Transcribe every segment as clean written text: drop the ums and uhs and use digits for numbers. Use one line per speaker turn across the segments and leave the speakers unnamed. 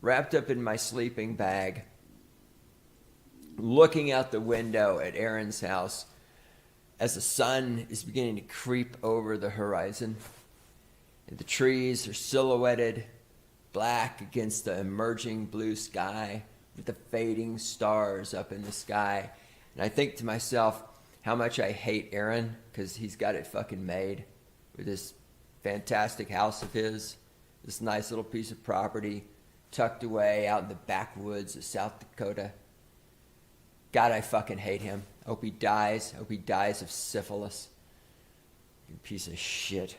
wrapped up in my sleeping bag, looking out the window at Aaron's house as the sun is beginning to creep over the horizon. And the trees are silhouetted black against the emerging blue sky with the fading stars up in the sky. And I think to myself how much I hate Aaron because he's got it fucking made with this fantastic house of his, this nice little piece of property tucked away out in the backwoods of South Dakota. God, I fucking hate him. Hope he dies. Hope he dies of syphilis. You piece of shit.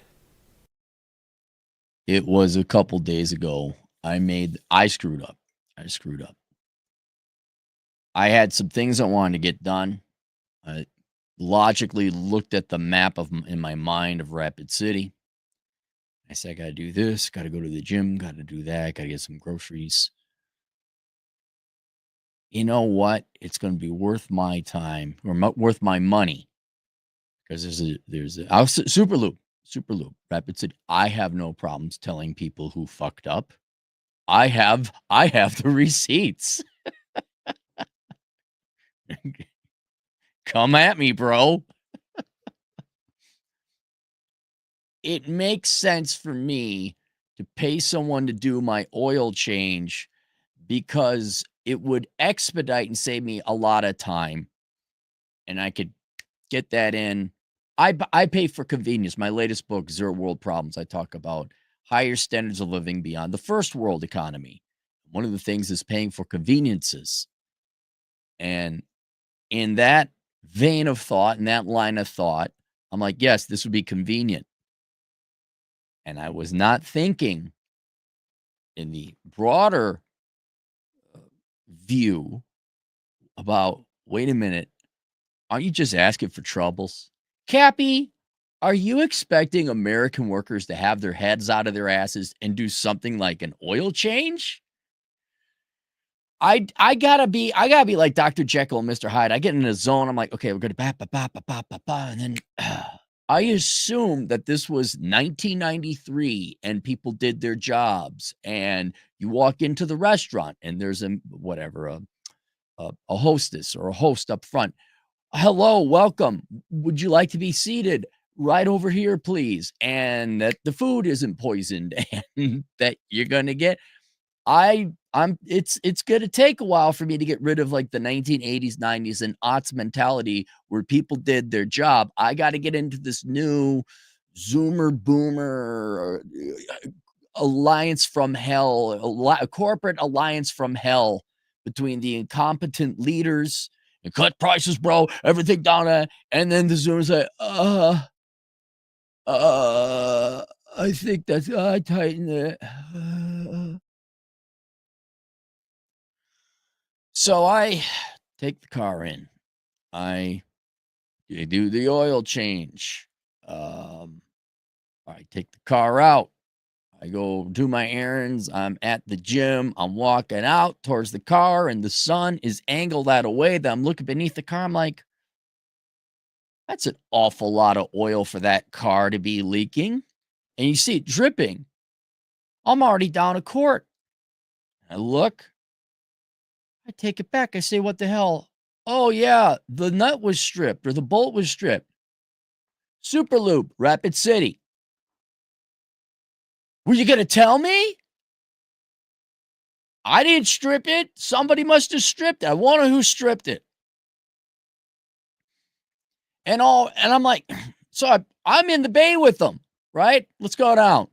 It was a couple days ago. I screwed up. I screwed up. I had some things I wanted to get done. I logically looked at the map in my mind of Rapid City. I said, I got to do this, got to go to the gym, got to do that, got to get some groceries. You know what? It's going to be worth my time or worth my money because there's a Super Loop, Rapid City. I have no problems telling people who fucked up. I have the receipts. Come at me, bro. It makes sense for me to pay someone to do my oil change because it would expedite and save me a lot of time. And I could get that in. I pay for convenience. My latest book, Zero World Problems, I talk about higher standards of living beyond the first world economy. One of the things is paying for conveniences. And in that vein of thought, in that line of thought, I'm like, yes, this would be convenient. And I was not thinking in the broader view about, wait a minute, aren't you just asking for troubles? Cappy, are you expecting American workers to have their heads out of their asses and do something like an oil change? I gotta be like Dr. Jekyll and Mr. Hyde. I get in a zone. I'm like, okay, we're gonna ba ba ba ba ba ba ba, and then I assume that this was 1993 and people did their jobs. And you walk into the restaurant and there's a hostess or a host up front. Hello, welcome. Would you like to be seated? Right over here, please. And that the food isn't poisoned and that you're gonna get. It's gonna take a while for me to get rid of like the 1980s, 90s, and aughts mentality where people did their job. I got to get into this new Zoomer Boomer alliance from hell, a corporate alliance from hell between the incompetent leaders and cut prices, bro, everything down there, and then the Zoomers say, I think that's I tighten it. So I take the car in. I do the oil change. I take the car out. I go do my errands. I'm at the gym. I'm walking out towards the car, and the sun is angled that way that I'm looking beneath the car. I'm like, that's an awful lot of oil for that car to be leaking. And you see it dripping. I'm already down a quart. I look. I take it back. I say, what the hell? Oh, yeah, the nut was stripped or the bolt was stripped. Super Loop, Rapid City. Were you going to tell me? I didn't strip it. Somebody must have stripped it. I wonder who stripped it. And I'm like, so I'm in the bay with them, right? Let's go down. I'm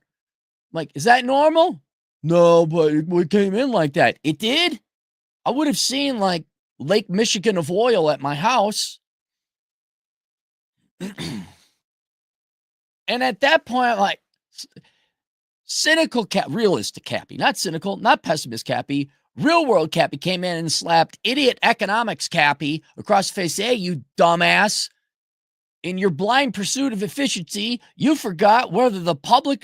like, is that normal? No, but it came in like that. It did? I would have seen like Lake Michigan of oil at my house. And at that point, I'm like, cynical realistic Cappy, not cynical, not pessimist Cappy, real world Cappy came in and slapped idiot economics Cappy across the face. Hey, you dumbass. In your blind pursuit of efficiency, you forgot whether the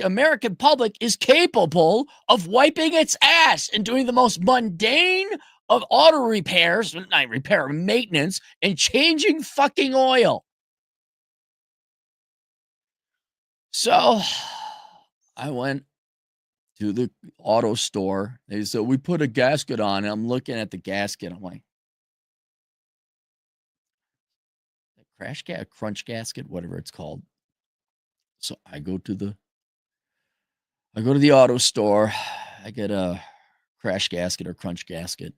American public is capable of wiping its ass and doing the most mundane of auto repairs, not repair, maintenance, and changing fucking oil. So I went to the auto store. They said, we put a gasket on. And I'm looking at the gasket. I'm like, crash gasket, crunch gasket, whatever it's called. So I go to the auto store. I get a crash gasket or crunch gasket.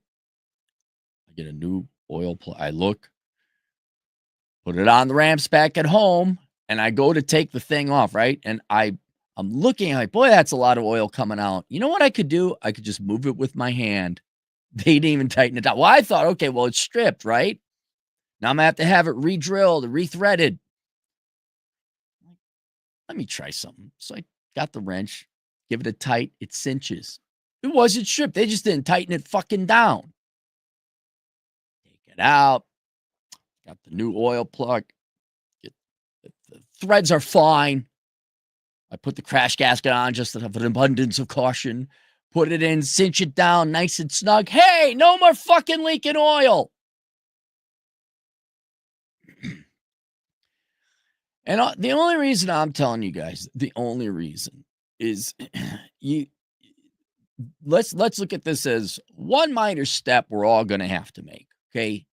I get a new oil plug. I look, put it on the ramps back at home, and I go to take the thing off, right? And I'm looking like, boy, that's a lot of oil coming out. You know what I could do? I could just move it with my hand. They didn't even tighten it down. Well, I thought, okay, well, it's stripped, right? Now I'm going to have it re-drilled, re-threaded. Let me try something. So I got the wrench, give it a tight, it cinches. It wasn't stripped. They just didn't tighten it fucking down. Take it out. Got the new oil plug. The threads are fine. I put the crash gasket on just to have an abundance of caution. Put it in, cinch it down nice and snug. Hey, no more fucking leaking oil. And the only reason I'm telling you guys, the only reason is let's look at this as one minor step we're all going to have to make, okay?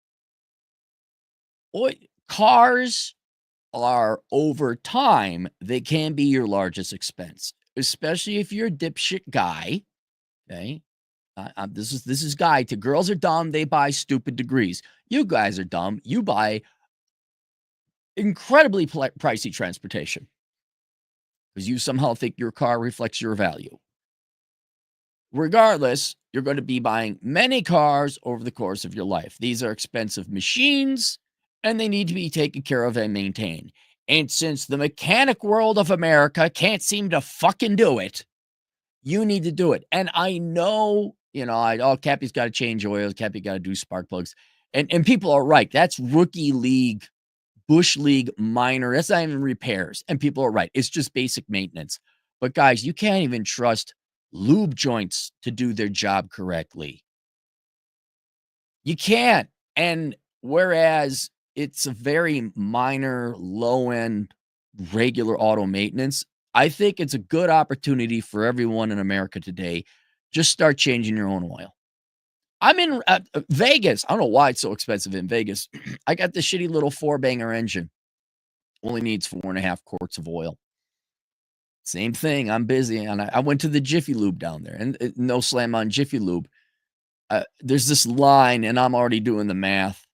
Cars are, over time, they can be your largest expense, especially if you're a dipshit guy, okay? This is guy to girls are dumb, they buy stupid degrees. You guys are dumb, you buy incredibly pricey transportation because you somehow think your car reflects your value. Regardless, you're going to be buying many cars over the course of your life. These are expensive machines, and they need to be taken care of and maintained. And since the mechanic world of America can't seem to fucking do it, you need to do it. And I know, Cappy's got to change oils, Cappy got to do spark plugs. And people are right. That's rookie league, bush league minor. That's not even repairs. And people are right. It's just basic maintenance. But guys, you can't even trust lube joints to do their job correctly. You can't. And whereas it's a very minor, low-end, regular auto maintenance, I think it's a good opportunity for everyone in America today. Just start changing your own oil. I'm in Vegas. I don't know why it's so expensive in Vegas. I got this shitty little 4-banger engine. Only needs 4.5 quarts of oil. Same thing. I'm busy. And I went to the Jiffy Lube down there. And no slam on Jiffy Lube. There's this line, and I'm already doing the math.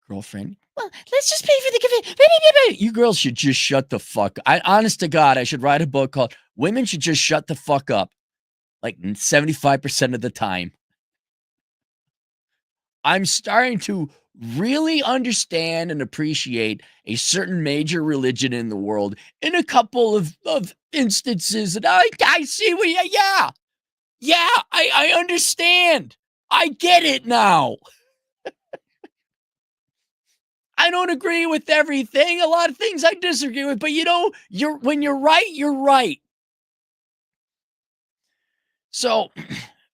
Girlfriend, well, let's just pay for the gift. You girls should just shut the fuck up. Honest to God, I should write a book called Women Should Just Shut the Fuck Up. Like 75% of the time. I'm starting to really understand and appreciate a certain major religion in the world in a couple of instances. And I see what, yeah, I understand. I get it now. I don't agree with everything. A lot of things I disagree with, but when you're right, you're right. So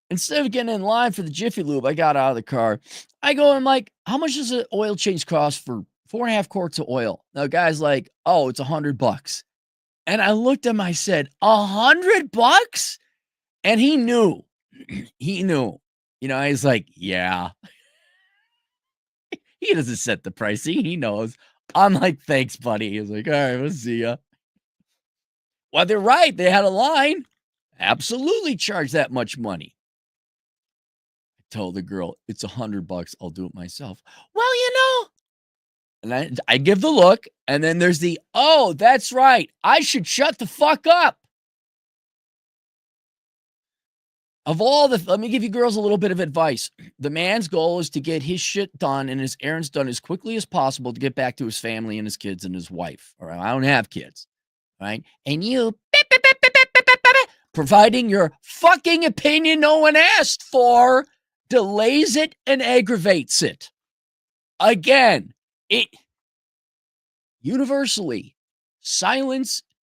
instead of getting in line for the Jiffy Lube, I got out of the car. I go, I'm like, how much does an oil change cost for 4.5 quarts of oil? Now, the guy's like, oh, it's $100. And I looked at him, I said, $100? And he knew. He knew. He's like, yeah. He doesn't set the pricing. He knows. I'm like, thanks, buddy. He's like, all right, we'll see ya. Well, they're right. They had a line. Absolutely charge that much money. I told the girl, it's $100. I'll do it myself. Well, and I give the look, and then there's the, oh, that's right. I should shut the fuck up. Let me give you girls a little bit of advice. The man's goal is to get his shit done and his errands done as quickly as possible to get back to his family and his kids and his wife. All right. I don't have kids. All right. And you, providing your fucking opinion no one asked for, delays it and aggravates it. Again, universally,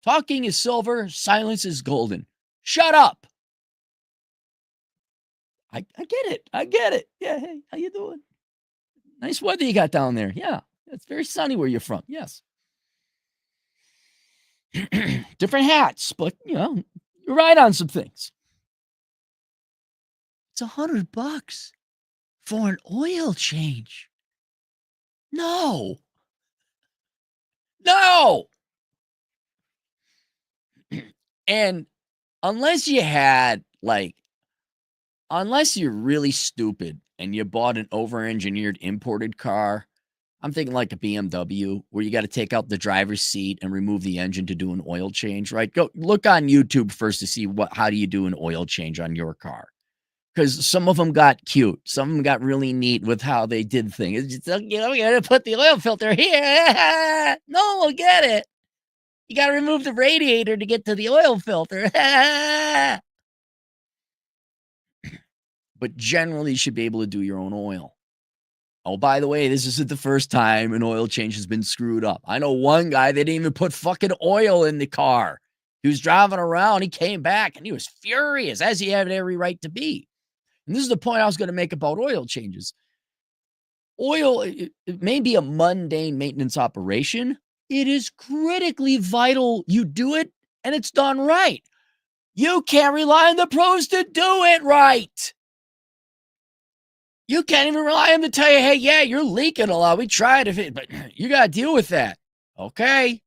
talking is silver, silence is golden. Shut up. I get it. I get it. Yeah, hey, how you doing? Nice weather you got down there. Yeah, it's very sunny where you're from. Yes. Different hats, but, You're right on some things. It's $100 for an oil change. No. No. And unless you had like unless you're really stupid and you bought an over-engineered imported car, I'm thinking like a BMW where you got to take out the driver's seat and remove the engine to do an oil change, right? Go look on YouTube first to see how do you do an oil change on your car. Because some of them got cute. Some of them got really neat with how they did things. It's just, you know, you got to put the oil filter here. No one will get it. You got to remove the radiator to get to the oil filter. But generally, you should be able to do your own oil. Oh, by the way, this isn't the first time an oil change has been screwed up. I know one guy, they didn't even put fucking oil in the car. He was driving around. He came back and he was furious, as he had every right to be. And this is the point I was going to make about oil changes. Oil, it may be a mundane maintenance operation. It is critically vital you do it and it's done right. You can't rely on the pros to do it right. You can't even rely on them to tell you, hey, yeah, you're leaking a lot. We tried it, but you got to deal with that. Okay.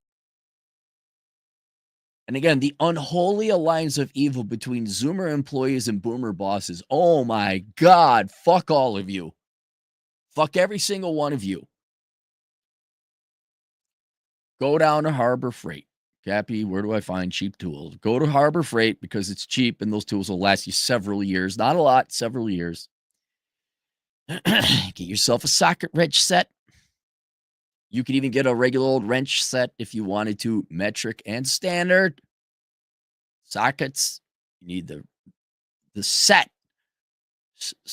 And again, the unholy alliance of evil between Zoomer employees and Boomer bosses. Oh my God. Fuck all of you. Fuck every single one of you. Go down to Harbor Freight. Cappy, where do I find cheap tools? Go to Harbor Freight because it's cheap and those tools will last you several years. Not a lot, several years. Get yourself a socket wrench set. You could even get a regular old wrench set if you wanted to, metric and standard. Sockets, you need the set,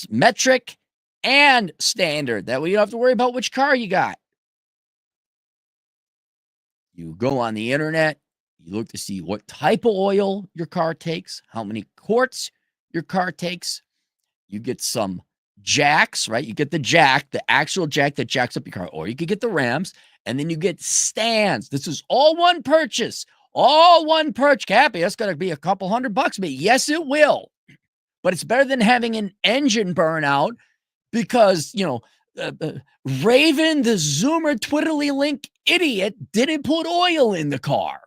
metric and standard. That way you don't have to worry about which car you got. You go on the internet, you look to see what type of oil your car takes, how many quarts your car takes. You get some jacks, right? You get the jack, the actual jack that jacks up your car, or you could get the rams, and then you get stands. This is all one purchase. All one purchase. Cappy, that's going to be a couple $100, but yes, it will. But it's better than having an engine burnout because, you know, Raven, the Zoomer Twitterly link idiot, didn't put oil in the car.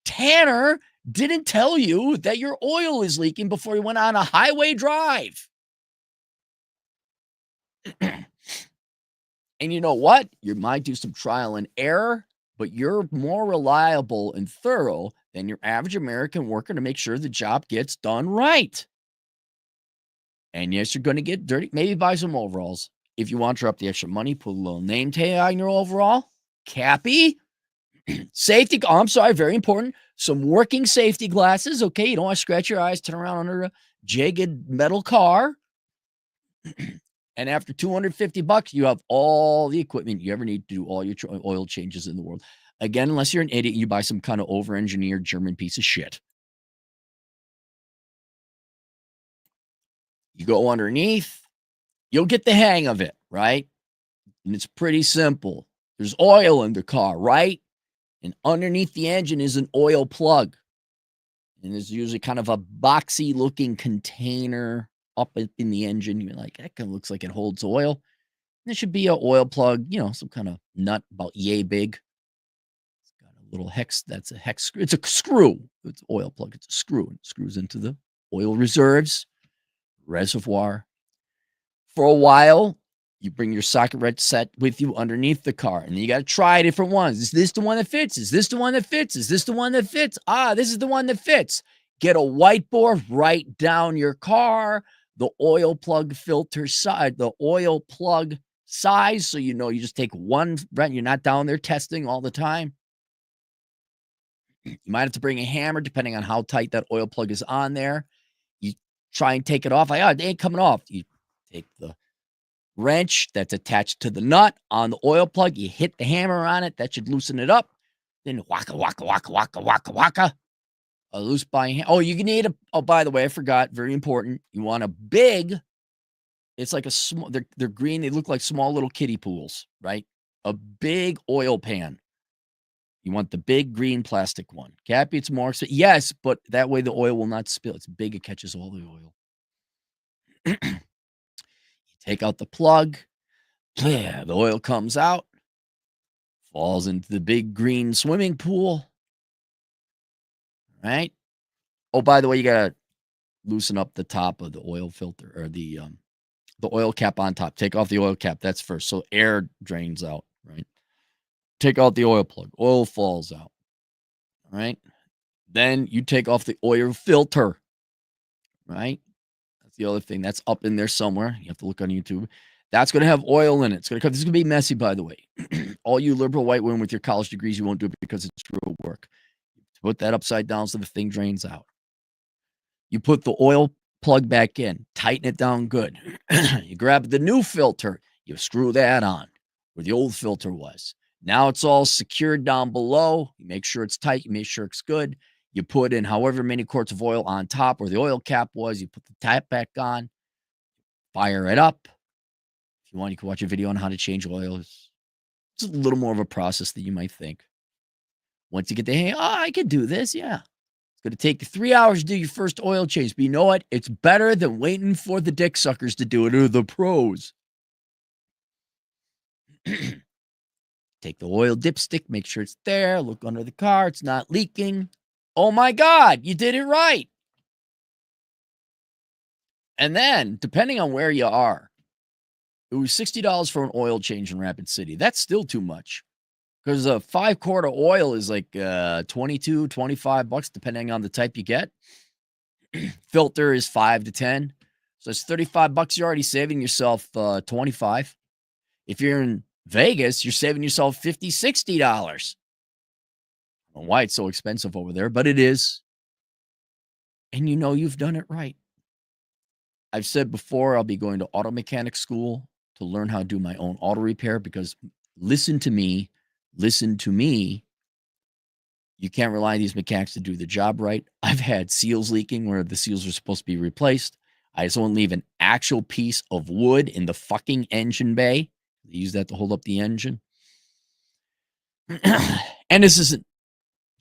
Tanner didn't tell you that your oil is leaking before you went on a highway drive. And you know what? You might do some trial and error, but you're more reliable and thorough than your average American worker to make sure the job gets done right. And yes, you're going to get dirty. Maybe buy some overalls. If you want to drop the extra money, put a little name tag on your overall. Cappy. Safety. Oh, I'm sorry. Very important. Some working safety glasses. Okay. You don't want to scratch your eyes, turn around under a jagged metal car. And after $250, you have all the equipment you ever need to do all your oil changes in the world. Again, unless you're an idiot, you buy some kind of over-engineered German piece of shit. You go underneath, you'll get the hang of it, right? And it's pretty simple. There's oil in the car, right? And underneath the engine is an oil plug. And there's usually kind of a boxy looking container up in the engine. You're like, that kind of looks like it holds oil. There should be an oil plug, you know, some kind of nut about yay big. It's got a little hex. That's a hex screw. It's a screw. It's an oil plug. It's a screw. And it screws into the oil reserves, reservoir. For a while, you bring your socket wrench set with you underneath the car, and then you got to try different ones. Is this the one that fits? Is this the one that fits? Is this the one that fits? Ah, this is the one that fits. Get a whiteboard, write down your car, the oil plug filter side, the oil plug size, so you know you just take one, right? You're not down there testing all the time. You might have to bring a hammer depending on how tight that oil plug is on there. You try and take it off. Like, oh, it ain't coming off. You take the wrench that's attached to the nut on the oil plug. You hit the hammer on it. That should loosen it up. Then waka, waka, waka, waka, waka, waka. A loose by hand. Oh, you can need a, oh, by the way, I forgot. Very important. You want a big, it's like a small, they're green. They look like small little kiddie pools, right? A big oil pan. You want the big green plastic one. Cappy, it's more expensive. Yes, but that way the oil will not spill. It's big. It catches all the oil. You take out the plug. The oil comes out, falls into the big green swimming pool. Right? Oh, by the way, you got to loosen up the top of the oil filter or the oil cap on top. Take off the oil cap. That's first. So air drains out, right? Take out the oil plug. Oil falls out. All right. Then you take off the oil filter, right? That's the other thing. That's up in there somewhere. You have to look on YouTube. That's going to have oil in it. This is going to be messy, by the way. All you liberal white women with your college degrees, you won't do it because it's real work. Put that upside down so the thing drains out. You put the oil plug back in, tighten it down good. You grab the new filter, you screw that on where the old filter was. Now it's all secured down below. You make sure it's tight. You make sure it's good. You put in however many quarts of oil on top where the oil cap was. You put the tap back on, fire it up. If you want, you can watch a video on how to change oil. It's a little more of a process than you might think. Once you get the hang, I can do this. Yeah. It's going to take you 3 hours to do your first oil change. But you know what? It's better than waiting for the dick suckers to do it or the pros. Take the oil dipstick, make sure it's there. Look under the car. It's not leaking. Oh my God, you did it right. And then, depending on where you are, it was $60 for an oil change in Rapid City. That's still too much. Because a 5-quart of oil is like $22, $25, depending on the type you get. Filter is $5 to $10. So it's $35. You're already saving yourself $25. If you're in Vegas, you're saving yourself $50, $60. I don't know why it's so expensive over there, but it is. And you know you've done it right. I've said before, I'll be going to auto mechanic school to learn how to do my own auto repair because listen to me. You can't rely on these mechanics to do the job right. I've had seals leaking where the seals are supposed to be replaced. I just won't leave an actual piece of wood in the fucking engine bay. They use that to hold up the engine. And this isn't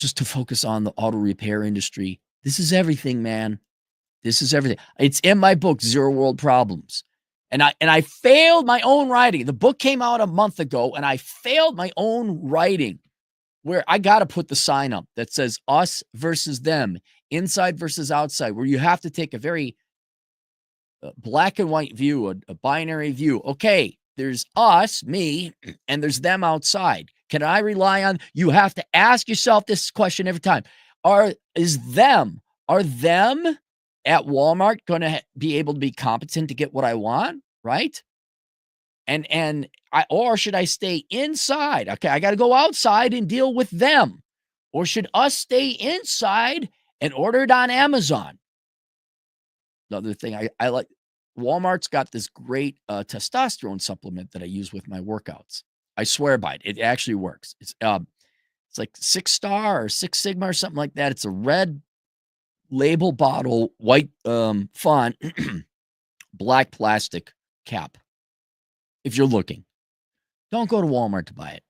just to focus on the auto repair industry. This is everything, man. This is everything. It's in my book, Zero World Problems. And I failed my own writing. The book came out a month ago, and I failed my own writing where I got to put the sign up that says us versus them, inside versus outside, where you have to take a very black and white view, a binary view. Okay, there's us, me, and there's them outside. Can I rely on? You have to ask yourself this question every time. Are them at Walmart going to be able to be competent to get what I want, right? Or should I stay inside? Okay, I got to go outside and deal with them. Or should us stay inside and order it on Amazon? Another thing I like, Walmart's got this great testosterone supplement that I use with my workouts. I swear by it. It actually works. It's like 6 Star or 6 Sigma or something like that. It's a red label bottle, white font, black plastic cap. If you're looking, don't go to Walmart to buy it.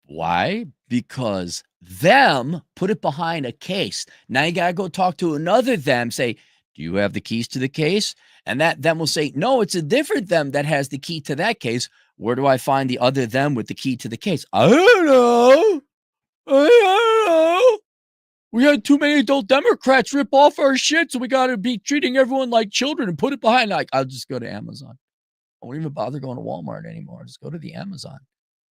Why? Because them put it behind a case. Now you got to go talk to another them, say, do you have the keys to the case? And that them will say, no, it's a different them that has the key to that case. Where do I find the other them with the key to the case? I don't know. We had too many adult Democrats rip off our shit, so we got to be treating everyone like children and put it behind. Like, I'll just go to Amazon. I won't even bother going to Walmart anymore. Just go to the Amazon.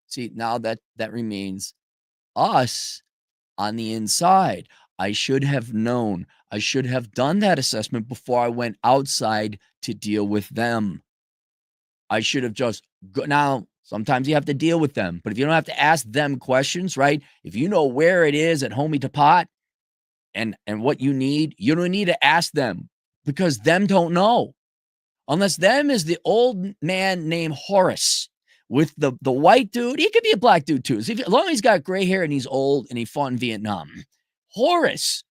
See, now that remains us on the inside. I should have known. I should have done that assessment before I went outside to deal with them. I should have just now, sometimes you have to deal with them, but if you don't have to ask them questions, right? If you know where it is at Homie to Pot and what you don't need to ask them because them don't know. Unless them is the old man named Horace with the white dude. He could be a black dude too. As long as he's got gray hair and he's old and he fought in Vietnam. Horace,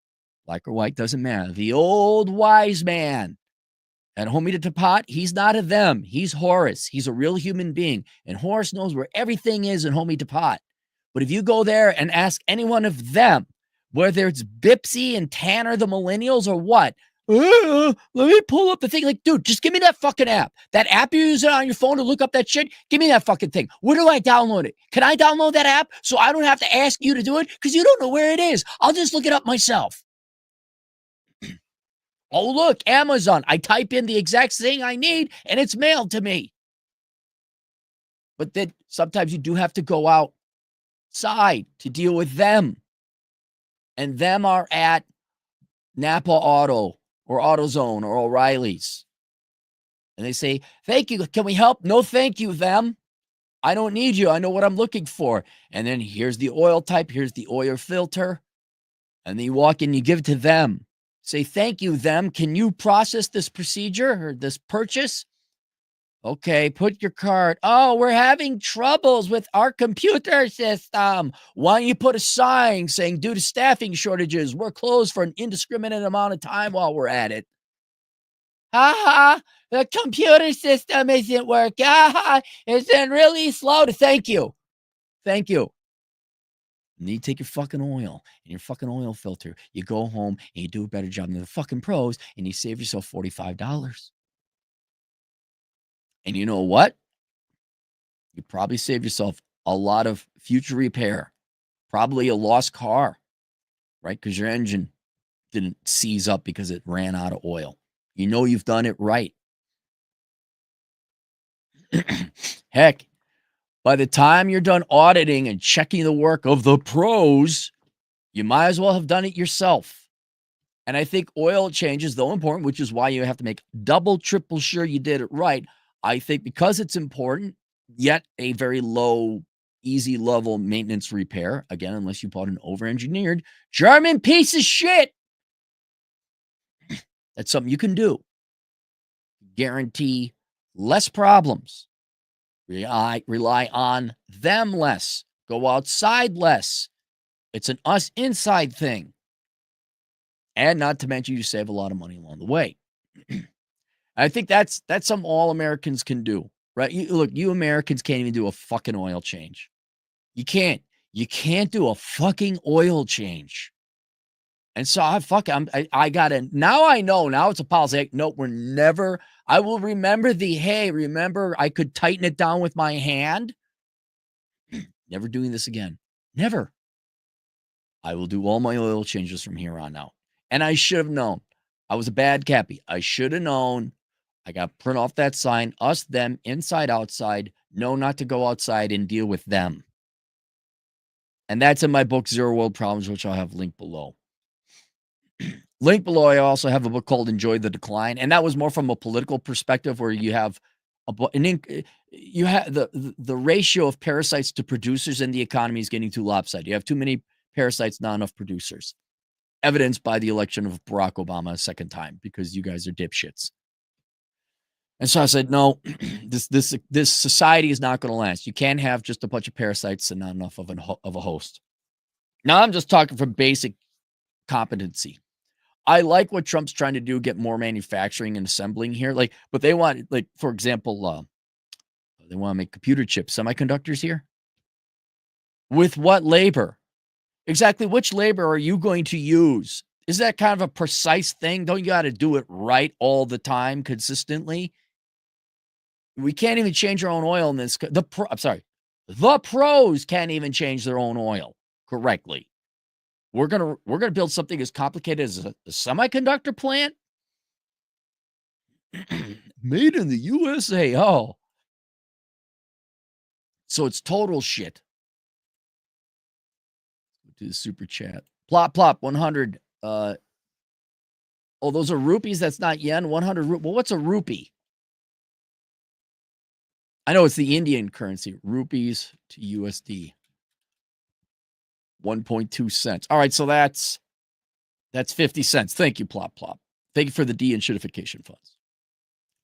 black or white, doesn't matter. The old wise man at Homie to Pot, he's not a them. He's Horace. He's a real human being. And Horace knows where everything is in Homie to Pot. But if you go there and ask any one of them, whether it's Bipsy and Tanner, the millennials, or what, let me pull up the thing. Like, dude, just give me that fucking app. That app you're using on your phone to look up that shit, give me that fucking thing. Where do I download it? Can I download that app so I don't have to ask you to do it? Because you don't know where it is. I'll just look it up myself. Oh, look, Amazon. I type in the exact thing I need, and it's mailed to me. But then sometimes you do have to go outside to deal with them. And them are at Napa Auto or AutoZone or O'Reilly's. And they say, thank you. Can we help? No, thank you, them. I don't need you. I know what I'm looking for. And then here's the oil type. Here's the oil filter. And then you walk in, you give it to them. Say, thank you, them. Can you process this procedure or this purchase? Okay, put your card. Oh, we're having troubles with our computer system. Why don't you put a sign saying, due to staffing shortages, we're closed for an indiscriminate amount of time while we're at it. Ha, the computer system isn't working. It's been really slow. Thank you. Thank you. And then you take your fucking oil and your fucking oil filter. You go home and you do a better job than the fucking pros and you save yourself $45. And you know what? You probably save yourself a lot of future repair, probably a lost car, right? Because your engine didn't seize up because it ran out of oil. You know you've done it right. Heck, by the time you're done auditing and checking the work of the pros, you might as well have done it yourself. And I think oil change is though important, which is why you have to make double, triple sure you did it right. I think because it's important, yet a very low, easy level maintenance repair, again, unless you bought an over-engineered German piece of shit. That's something you can do. Guarantee less problems. Rely on them less. Go outside less. It's an us inside thing. And not to mention you save a lot of money along the way. I think that's something all Americans can do, right? You Americans can't even do a fucking oil change. You can't. You can't do a fucking oil change. And so I gotta, now I know, now it's a policy. Like, no, we're never, I will remember remember I could tighten it down with my hand. Never doing this again. Never. I will do all my oil changes from here on out. And I should have known. I was a bad cappy. I should have known. I got to print off that sign, us, them, inside, outside. No, not to go outside and deal with them. And that's in my book, Zero World Problems, which I'll have linked below. Link below, I also have a book called Enjoy the Decline. And that was more from a political perspective where you have you have the ratio of parasites to producers in the economy is getting too lopsided. You have too many parasites, not enough producers. Evidenced by the election of Barack Obama a second time because you guys are dipshits. And so I said, no, this society is not going to last. You can't have just a bunch of parasites and not enough of a host. Now I'm just talking from basic competency. I like what Trump's trying to do, get more manufacturing and assembling here. But they want, for example, they want to make computer chips, semiconductors here. With what labor? Exactly which labor are you going to use? Is that kind of a precise thing? Don't you got to do it right all the time, consistently? We can't even change our own oil in this. The pros can't even change their own oil correctly. We're gonna build something as complicated as a semiconductor plant made in the USA. Oh, so it's total shit. Do the super chat. Plop 100. Oh, those are rupees. That's not yen. 100. Well, what's a rupee? I know it's the Indian currency. Rupees to USD. 1.2 cents. All right, so that's 50 cents. Thank you, Plop. Thank you for the de-inshitification funds.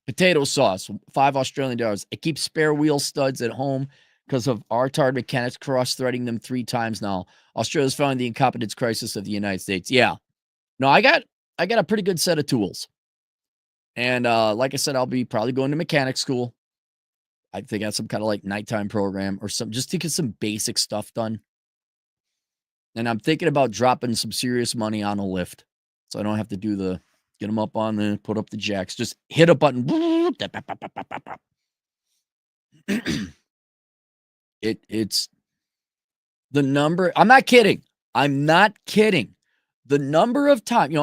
Potato sauce, $5 Australian. I keep spare wheel studs at home because of retarded mechanics cross-threading them 3 times now. Australia's found the incompetence crisis of the United States. Yeah. No, I got a pretty good set of tools. And like I said, I'll be probably going to mechanic school. I think I got some kind of nighttime program or some, just to get some basic stuff done. And I'm thinking about dropping some serious money on a lift. So I don't have to do get them up on put up the jacks. Just hit a button. It's the number. I'm not kidding. I'm not kidding. The number of times,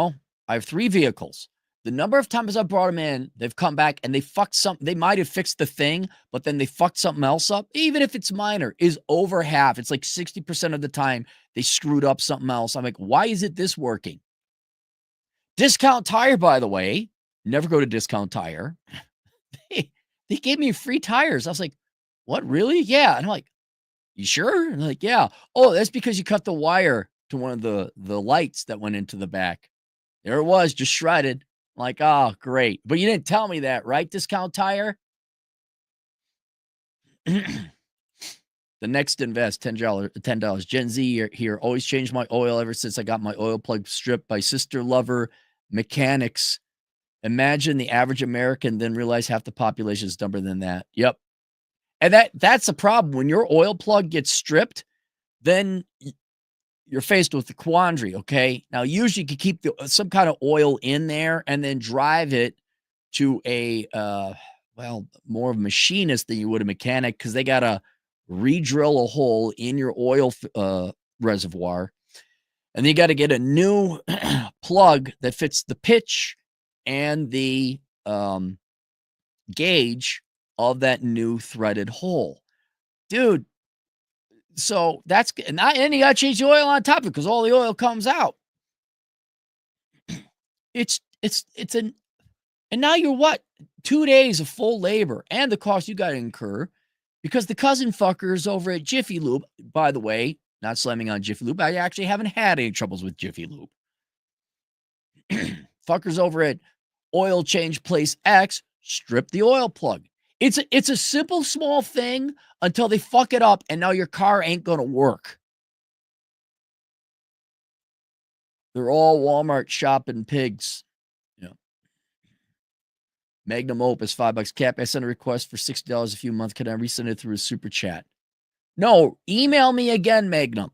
I have 3 vehicles. The number of times I brought them in, they've come back and they fucked something. They might have fixed the thing, but then they fucked something else up, even if it's minor, is over half. It's like 60% of the time they screwed up something else. I'm like, why isn't this working? Discount Tire, by the way, never go to Discount Tire. They gave me free tires. I was like, what, really? Yeah. And I'm like, you sure? And like, yeah. Oh, that's because you cut the wire to one of the lights that went into the back. There it was, just shredded. I'm like, oh, great. But you didn't tell me that, right, Discount Tire? The next invest, $10. Gen Z here. Always changed my oil ever since I got my oil plug stripped by sister lover mechanics. Imagine the average American then realize half the population is dumber than that. Yep. And that's a problem. When your oil plug gets stripped, then you're faced with the quandary, okay? Now, usually you can keep some kind of oil in there and then drive it to a, more of a machinist than you would a mechanic, because they got to re-drill a hole in your oil reservoir. And then you got to get a new plug that fits the pitch and the gauge of that new threaded hole. Dude, so that's, and you got to change the oil on top of it because all the oil comes out. And now you're what? 2 days of full labor and the cost you got to incur because the cousin fuckers over at Jiffy Lube, by the way, not slamming on Jiffy Lube, I actually haven't had any troubles with Jiffy Lube. Fuckers over at Oil Change Place X strip the oil plug. It's a simple, small thing until they fuck it up, and now your car ain't going to work. They're all Walmart shopping pigs. Yeah. Magnum Opus, $5. Cap, I sent a request for $60 a few months. Can I resend it through a super chat? No, email me again, Magnum.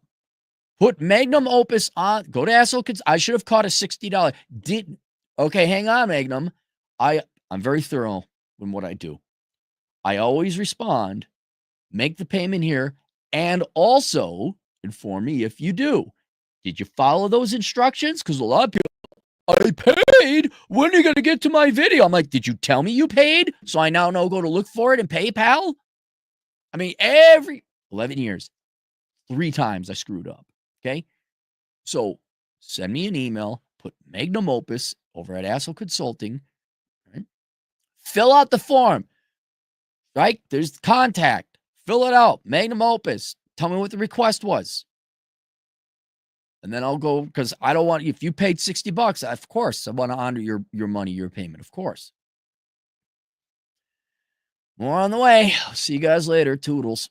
Put Magnum Opus on. Go to Asshole Kids. I should have caught a $60. Okay, hang on, Magnum. I'm very thorough in what I do. I always respond, make the payment here, and also inform me if you do. Did you follow those instructions? Because a lot of people, I paid. When are you going to get to my video? I'm like, did you tell me you paid? So I now know go to look for it in PayPal? I mean, every 11 years, 3 times I screwed up. Okay? So send me an email, put Magnum Opus over at Asshole Consulting, right? Fill out the form. Right? There's contact. Fill it out. Magnum Opus. Tell me what the request was. And then I'll go, because I don't want, if you paid $60, of course, I want to honor your money, your payment, of course. More on the way. See you guys later. Toodles.